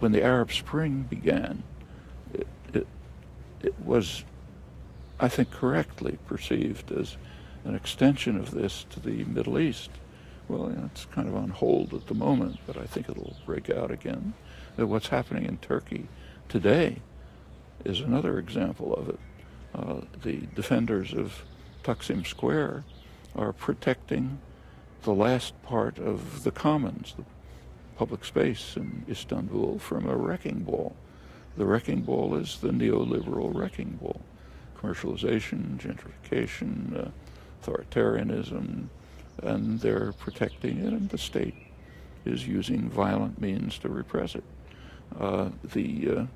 when the Arab Spring began, it was, I think, correctly perceived as an extension of this to the Middle East. Well, you know, it's kind of on hold at the moment, but I think it'll break out again. What's happening in Turkey today is another example of it. The defenders of Taksim Square are protecting the last part of the commons, the public space in Istanbul, from a wrecking ball. The wrecking ball is the neoliberal wrecking ball. Commercialization, gentrification, authoritarianism, and they're protecting it, and the state is using violent means to repress it. The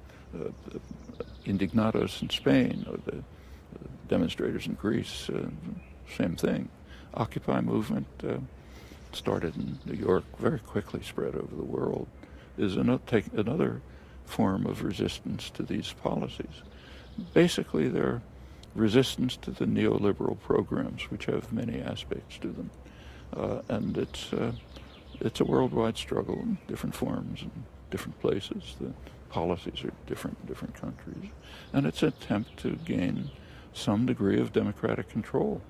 indignados in Spain, or the demonstrators in Greece, same thing. Occupy movement started in New York, very quickly spread over the world, is another form of resistance to these policies. Basically, they're resistance to the neoliberal programs, which have many aspects to them. And it's a worldwide struggle in different forms and different places. The policies are different in different countries. And it's an attempt to gain some degree of democratic control.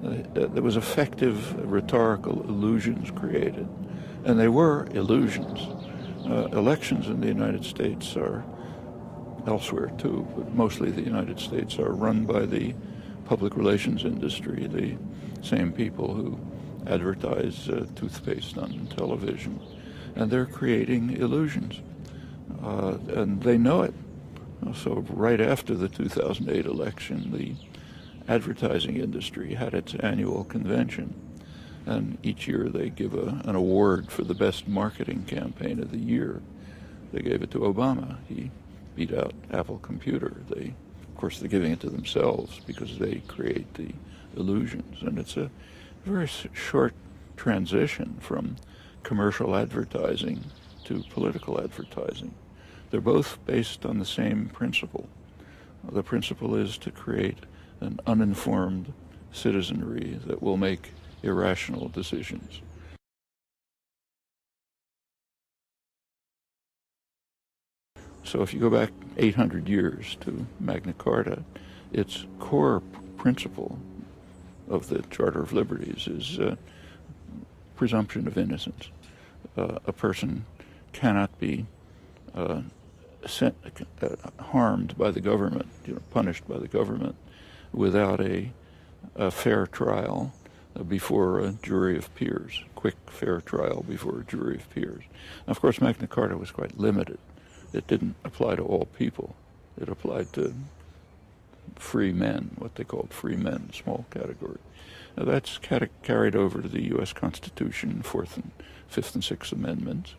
There was effective rhetorical illusions created, and they were illusions. Elections in the United States are, elsewhere too, but mostly the United States, are run by the public relations industry, the same people who advertise toothpaste on television, and they're creating illusions, and they know it. So right after the 2008 election, the advertising industry had its annual convention, and each year they give an award for the best marketing campaign of the year. They gave it to Obama. He beat out Apple Computer. Of course, they're giving it to themselves because they create the illusions, and it's a very short transition from commercial advertising to political advertising. They're both based on the same principle. The principle is to create an uninformed citizenry that will make irrational decisions. So if you go back 800 years to Magna Carta, its core principle of the Charter of Liberties is presumption of innocence. A person cannot be harmed by the government, punished by the government, without a fair trial before a jury of peers, quick, fair trial before a jury of peers. Now, of course, Magna Carta was quite limited. It didn't apply to all people. It applied to free men, what they called free men, small category. Now, that's carried over to the U.S. Constitution, 4th and 5th and 6th Amendments,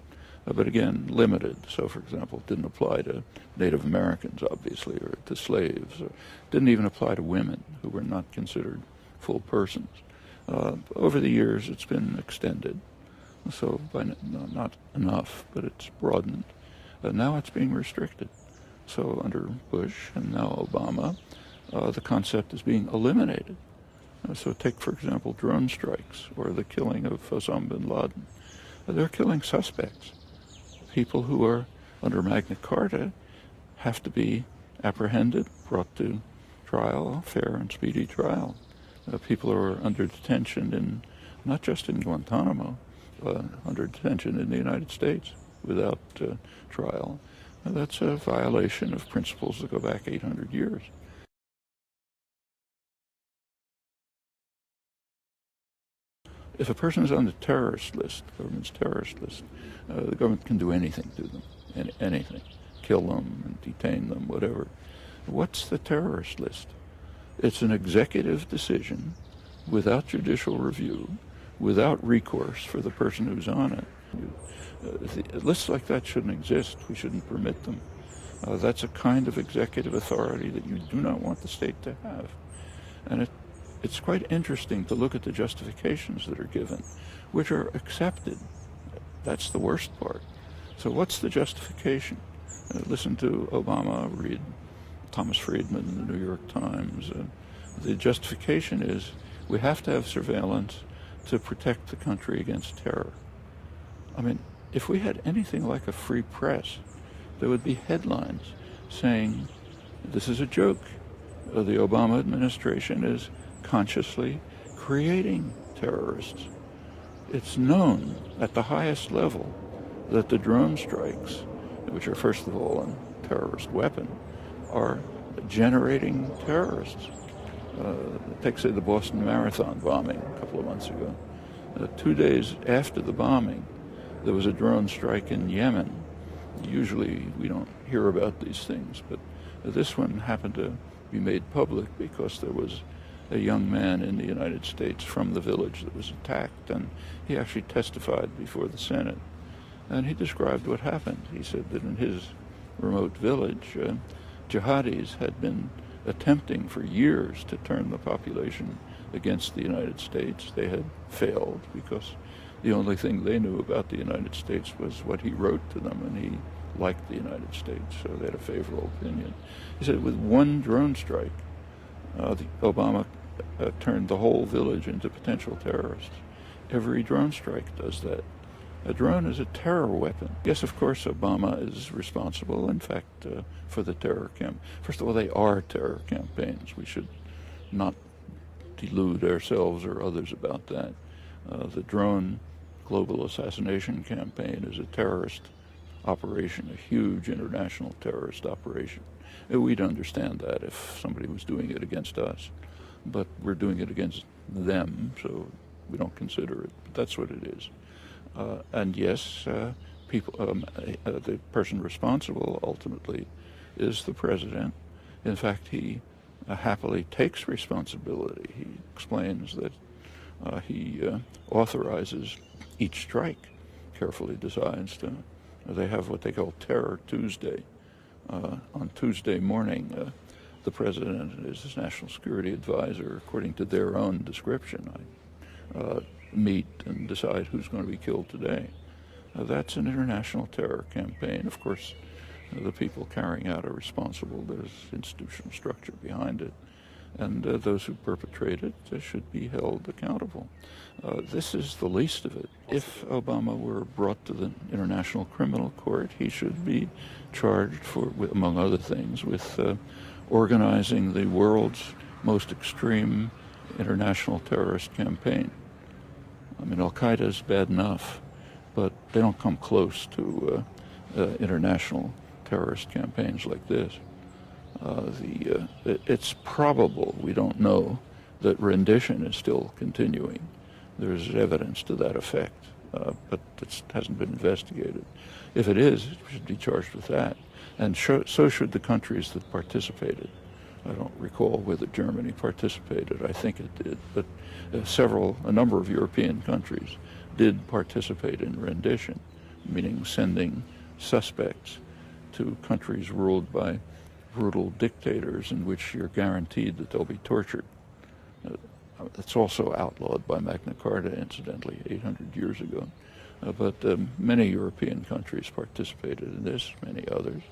but again, limited. So, for example, it didn't apply to Native Americans, obviously, or to slaves. Or didn't even apply to women who were not considered full persons. Over the years, it's been extended, so not enough, but it's broadened. Now it's being restricted. So under Bush and now Obama, the concept is being eliminated. So take, for example, drone strikes or the killing of Osama bin Laden. They're killing suspects. People who are under Magna Carta have to be apprehended, brought to trial, fair and speedy trial. People who are under detention not just in Guantanamo, under detention in the United States without trial. That's a violation of principles that go back 800 years. If a person is on the terrorist list, the government's terrorist list, the government can do anything to them, anything, kill them and detain them, whatever. What's the terrorist list? It's an executive decision without judicial review, without recourse for the person who's on it. Lists like that shouldn't exist. We shouldn't permit them. That's a kind of executive authority that you do not want the state to have. And it's quite interesting to look at the justifications that are given, which are accepted. That's the worst part. So what's the justification? Listen to Obama, read Thomas Friedman in the New York Times. The justification is we have to have surveillance to protect the country against terror. I mean, if we had anything like a free press, there would be headlines saying, this is a joke. The Obama administration is consciously creating terrorists. It's known at the highest level that the drone strikes, which are first of all a terrorist weapon, are generating terrorists. Take, say, the Boston Marathon bombing a couple of months ago. 2 days after the bombing, there was a drone strike in Yemen. Usually we don't hear about these things, but this one happened to be made public because there was a young man in the United States from the village that was attacked, and he actually testified before the Senate. And he described what happened. He said that in his remote village, jihadis had been attempting for years to turn the population against the United States. They had failed because the only thing they knew about the United States was what he wrote to them, and he liked the United States, so they had a favorable opinion. He said with one drone strike, Obama turned the whole village into potential terrorists. Every drone strike does that. A drone is a terror weapon. Yes, of course, Obama is responsible, in fact, for the terror camp. First of all, they are terror campaigns. We should not delude ourselves or others about that. The drone global assassination campaign is a terrorist operation, a huge international terrorist operation. We'd understand that if somebody was doing it against us, but we're doing it against them, so we don't consider it. But that's what it is. And yes, the person responsible ultimately is the president. In fact, he happily takes responsibility. He explains that he authorizes each strike, carefully decides to. They have what they call Terror Tuesday. On Tuesday morning, the president and his national security advisor, according to their own description, meet and decide who's going to be killed today. That's an international terror campaign. Of course, the people carrying out are responsible. There's institutional structure behind it. And those who perpetrate it should be held accountable. This is the least of it. If Obama were brought to the International Criminal Court, he should be charged for, among other things, with organizing the world's most extreme international terrorist campaign. I mean, Al-Qaeda is bad enough, but they don't come close to international terrorist campaigns like this. It's probable, we don't know, that rendition is still continuing. There's evidence to that effect, but it hasn't been investigated. If it is, it should be charged with that, and so should the countries that participated. I don't recall whether Germany participated. I think it did, but a number of European countries did participate in rendition, meaning sending suspects to countries ruled by brutal dictators in which you're guaranteed that they'll be tortured. It's also outlawed by Magna Carta, incidentally, 800 years ago. But many European countries participated in this, many others.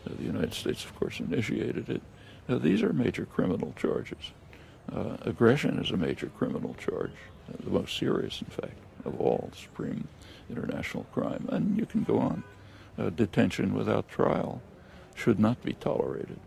The United States, of course, initiated it. These are major criminal charges. Aggression is a major criminal charge, the most serious, in fact, of all, supreme international crime. And you can go on. Detention without trial should not be tolerated.